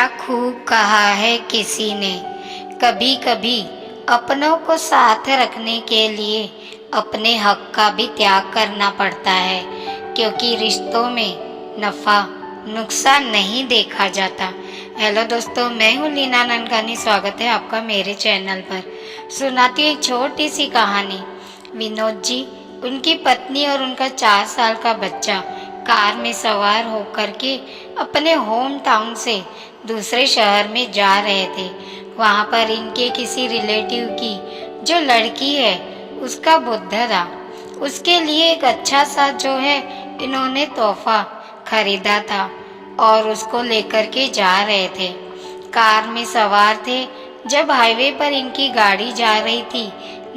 क्या खूब कहा है किसी ने, कभी कभी अपनों को साथ रखने के लिए अपने हक का भी त्याग करना पड़ता है, क्योंकि रिश्तों में नफ़ा नुकसान नहीं देखा जाता। हेलो दोस्तों, मैं हूँ लीना ननकानी। स्वागत है आपका मेरे चैनल पर। सुनाती हूँ एक छोटी सी कहानी। विनोद जी, उनकी पत्नी और उनका 4 साल का बच्चा कार में सवार होकर के अपने होम टाउन से दूसरे शहर में जा रहे थे। वहाँ पर इनके किसी रिलेटिव की जो लड़की है उसका बुद्धा था। उसके लिए एक अच्छा सा जो है इन्होंने तोहफा खरीदा था और उसको लेकर के जा रहे थे। कार में सवार थे। जब हाईवे पर इनकी गाड़ी जा रही थी,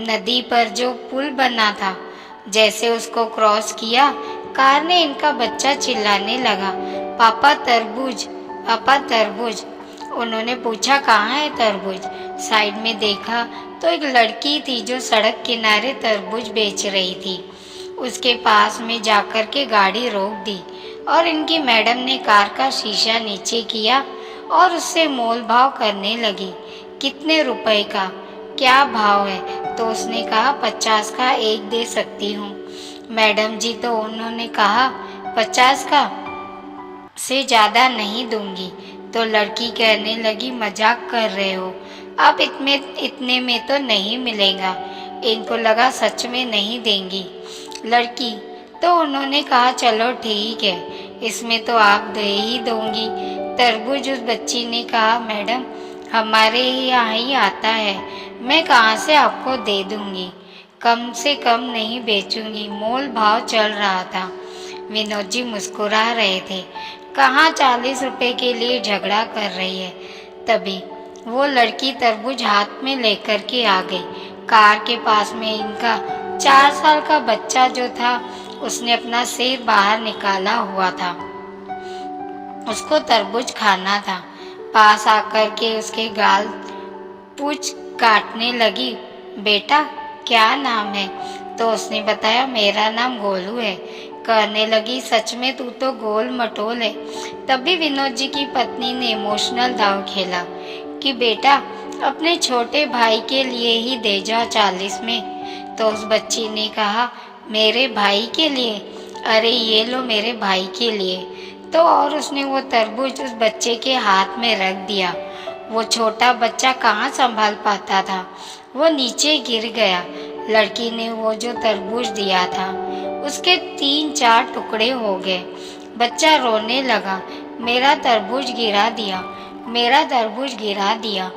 नदी पर जो पुल बना था, जैसे उसको क्रॉस किया, कार ने इनका बच्चा चिल्लाने लगा, पापा तरबूज, पापा तरबूज। उन्होंने पूछा, कहाँ है तरबूज? साइड में देखा तो एक लड़की थी जो सड़क किनारे तरबूज बेच रही थी। उसके पास में जाकर के गाड़ी रोक दी और इनकी मैडम ने कार का शीशा नीचे किया और उससे मोल भाव करने लगी। कितने रुपए का, क्या भाव है? तो उसने कहा 50 का एक दे सकती हूँ। मैडम जी तो उन्होंने कहा 50 का से ज़्यादा नहीं दूंगी। तो लड़की कहने लगी, मजाक कर रहे हो, अब इतने में तो नहीं मिलेगा। इनको लगा सच में नहीं देंगी लड़की। तो उन्होंने कहा चलो ठीक है, इसमें तो आप दे ही दूंगी। तरबूज उस बच्ची ने कहा, मैडम हमारे यहाँ ही आता है, मैं कहाँ से आपको दे दूंगी, कम से कम नहीं बेचूंगी। मोल भाव चल रहा था। विनोद जी मुस्कुरा रहे थे। कहाँ 40 रुपए के लिए झगड़ा कर रही है। तभी वो लड़की तरबूज हाथ में लेकर के आ गई। कार के पास में इनका 4 साल का बच्चा जो था, उसने अपना सिर बाहर निकाला हुआ था। उसको तरबूज खाना था। पास आकर के उसके गाल पूछ काटने लगी, बेटा क्या नाम है? तो उसने बताया, मेरा नाम गोलू है। कहने लगी, सच में तू तो गोल मटोल है। तभी विनोद जी की पत्नी ने इमोशनल दाव खेला कि बेटा अपने छोटे भाई के लिए ही दे जाओ 40 में। तो उस बच्ची ने कहा, मेरे भाई के लिए? अरे ये लो मेरे भाई के लिए। तो और उसने वो तरबूज उस बच्चे के हाथ में रख दिया। वो छोटा बच्चा कहाँ संभाल पाता था, वो नीचे गिर गया। लड़की ने वो जो तरबूज दिया था उसके 3-4 टुकड़े हो गए। बच्चा रोने लगा, मेरा तरबूज गिरा दिया, मेरा तरबूज गिरा दिया।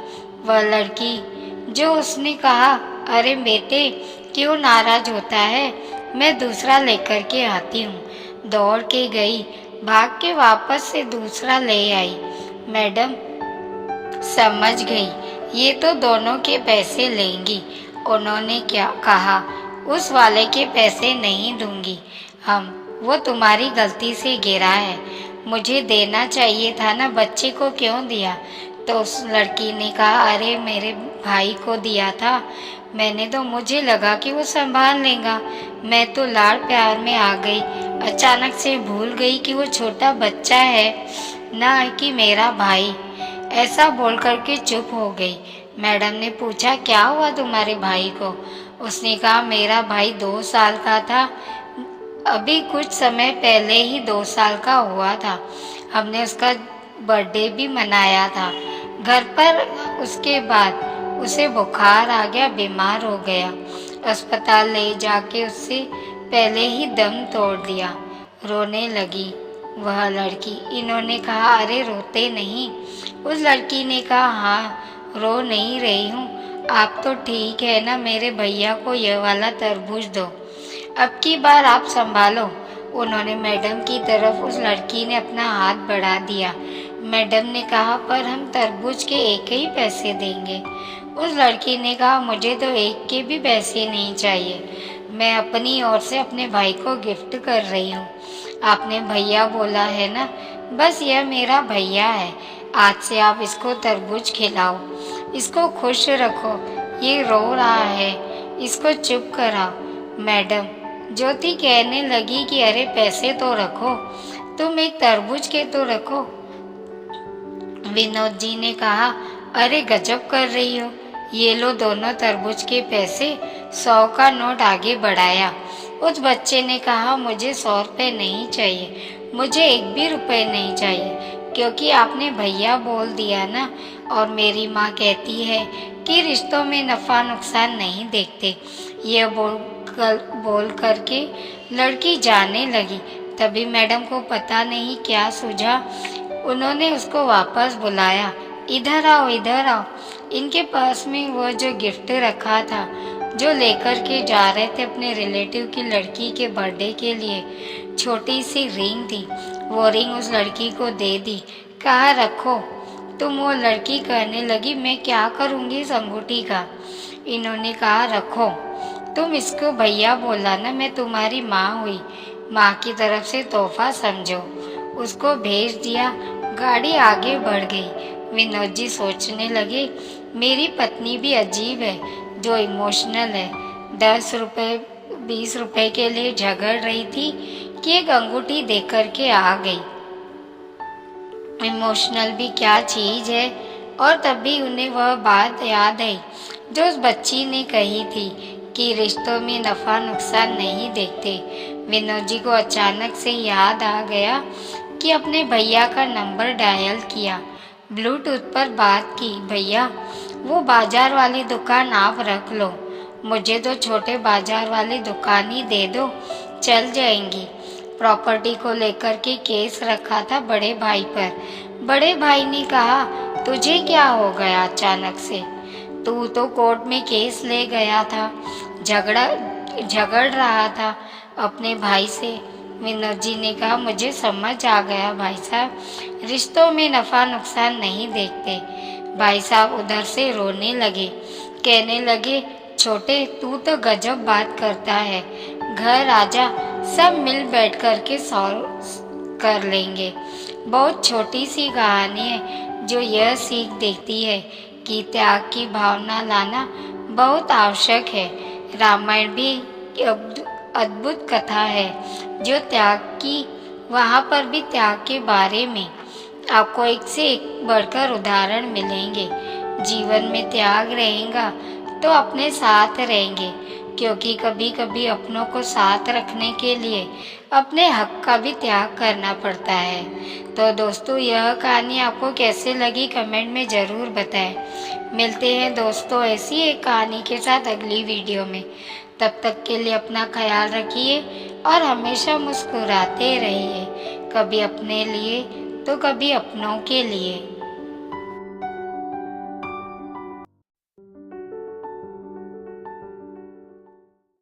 वह लड़की जो उसने कहा, अरे बेटे क्यों नाराज होता है, मैं दूसरा लेकर के आती हूँ। दौड़ के गई, भाग के वापस से दूसरा ले आई। मैडम समझ गई, ये तो दोनों के पैसे लेंगी। उन्होंने क्या कहा, उस वाले के पैसे नहीं दूंगी वो तुम्हारी गलती से गिरा है, मुझे देना चाहिए था ना, बच्चे को क्यों दिया? तो उस लड़की ने कहा, अरे मेरे भाई को दिया था मैंने, तो मुझे लगा कि वो संभाल लेगा। मैं तो लाड़ प्यार में आ गई, अचानक से भूल गई कि वो छोटा बच्चा है ना कि मेरा भाई। ऐसा बोल करके चुप हो गई। मैडम ने पूछा, क्या हुआ तुम्हारे भाई को? उसने कहा, मेरा भाई 2 साल का था, अभी कुछ समय पहले ही 2 साल का हुआ था। हमने उसका बर्थडे भी मनाया था घर पर। उसके बाद उसे बुखार आ गया, बीमार हो गया। अस्पताल ले जाके उससे पहले ही दम तोड़ दिया। रोने लगी वह लड़की। इन्होंने कहा, अरे रोते नहीं। उस लड़की ने कहा, हाँ रो नहीं रही हूँ, आप तो ठीक है ना, मेरे भैया को यह वाला तरबूज दो, अब की बार आप संभालो। उन्होंने मैडम की तरफ उस लड़की ने अपना हाथ बढ़ा दिया। मैडम ने कहा, पर हम तरबूज के एक ही पैसे देंगे। उस लड़की ने कहा, मुझे तो एक के भी पैसे नहीं चाहिए, मैं अपनी ओर से अपने भाई को गिफ्ट कर रही हूँ। आपने भैया बोला है ना, बस यह मेरा भैया है, आज से आप इसको तरबूज खिलाओ, इसको खुश रखो, ये रो रहा है, इसको चुप कराओ। मैडम ज्योति कहने लगी कि अरे पैसे तो रखो, तुम एक तरबूज के तो रखो। विनोद जी ने कहा, अरे गजब कर रही हो, ये लो दोनों तरबूज के पैसे। 100 का नोट आगे बढ़ाया। उस बच्चे ने कहा, मुझे 100 रुपये नहीं चाहिए, मुझे 1 भी रुपये नहीं चाहिए, क्योंकि आपने भैया बोल दिया ना, और मेरी माँ कहती है कि रिश्तों में नफ़ा नुकसान नहीं देखते। यह बोल करके लड़की जाने लगी। तभी मैडम को पता नहीं क्या सूझा, उन्होंने उसको वापस बुलाया। इधर आओ, इधर आओ। इनके पास में वो जो गिफ्ट रखा था, जो लेकर के जा रहे थे अपने रिलेटिव की लड़की के बर्थडे के लिए, छोटी सी रिंग थी। वो रिंग उस लड़की को दे दी। कहा, रखो तुम। वो लड़की कहने लगी, मैं क्या करूँगी इस अंगूठी का। इन्होंने कहा, रखो तुम इसको भैया बोला ना, मैं तुम्हारी माँ हुई, माँ की तरफ से तोहफा समझो। उसको भेज दिया। गाड़ी आगे बढ़ गई। विनोद जी सोचने लगे, मेरी पत्नी भी अजीब है, जो इमोशनल है। 10 रुपये 20 रुपये के लिए झगड़ रही थी कि एक अंगूठी दे करके आ गई। इमोशनल भी क्या चीज़ है। और तभी उन्हें वह बात याद आई जो उस बच्ची ने कही थी कि रिश्तों में नफ़ा नुकसान नहीं देखते। विनोद जी को अचानक से याद आ गया कि अपने भैया का नंबर डायल किया, ब्लूटूथ पर बात की। भैया, वो बाजार वाली दुकान आप रख लो, मुझे तो छोटे बाजार वाली दुकान ही दे दो, चल जाएंगी। प्रॉपर्टी को लेकर के केस रखा था बड़े भाई पर। बड़े भाई ने कहा, तुझे क्या हो गया अचानक से, तू तो कोर्ट में केस ले गया था, झगड़ रहा था अपने भाई से। विनोद जी ने कहा, मुझे समझ आ गया भाई साहब, रिश्तों में नफ़ा नुकसान नहीं देखते। भाई साहब उधर से रोने लगे, कहने लगे, छोटे तू तो गजब बात करता है, घर आजा, सब मिल बैठ कर के सॉल्व कर लेंगे। बहुत छोटी सी कहानी है जो यह सीख देती है कि त्याग की भावना लाना बहुत आवश्यक है। रामायण भी अद्भुत कथा है जो त्याग की, वहाँ पर भी त्याग के बारे में आपको एक से एक बढ़कर उदाहरण मिलेंगे। जीवन में त्याग रहेगा तो अपने साथ रहेंगे, क्योंकि कभी कभी अपनों को साथ रखने के लिए अपने हक का भी त्याग करना पड़ता है। तो दोस्तों, यह कहानी आपको कैसे लगी कमेंट में ज़रूर बताएं। मिलते हैं दोस्तों ऐसी एक कहानी के साथ अगली वीडियो में। तब तक के लिए अपना ख्याल रखिए और हमेशा मुस्कुराते रहिए, कभी अपने लिए तो कभी अपनों के लिए।